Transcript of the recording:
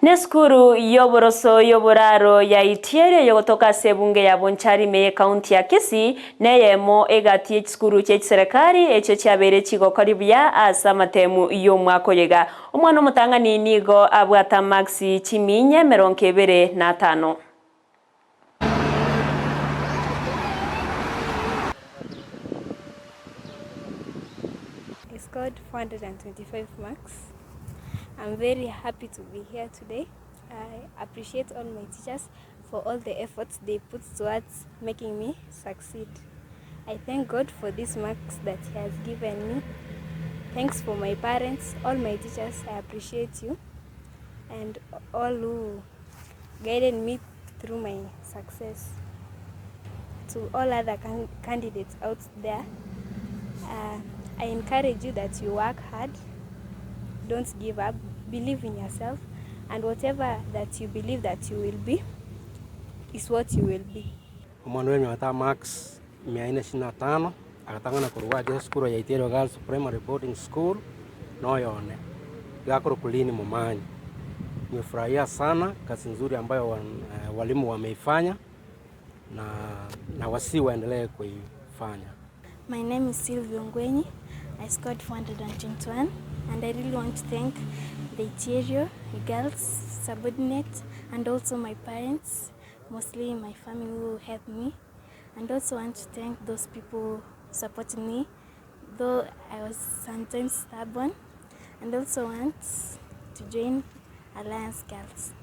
Neskuru yoboroso yoboraro ya Itiero yogotoka sebunge ya Nyamira County ya Kisii neyemo egati ekisukuru ky'ekiserikali ekyo kyabere kigokora buya asa amatemu y'omwaka oyega omwana omutang'ani nigo abwata maxi chiminye 25. I scored 425 marks. I'm very happy to be here today. I appreciate all my teachers for all the efforts they put towards making me succeed. I thank God for these marks that He has given me. Thanks for my parents, all my teachers, I appreciate you, and all who guided me through my success. To all other candidates out there, I encourage you that you work hard, don't give up, believe in yourself, and whatever that you believe that you will be is what you will be. Omwana wenyu ata max 425 agatangana kurwaje skuru ya Itiero Girls Primary Boarding School noyone gakoro kulini mumanyi. Nimefurahia sana kazi nzuri ambayo walimu wameifanya na wasi waendelee kuifanya. My name is Sylvia Ngwenyi. I scored 421 and I really want to thank the Itiero girls subordinate and also my parents, mostly my family who helped me, and also want to thank those people supporting me though I was sometimes stubborn, and also want to join Alliance Girls.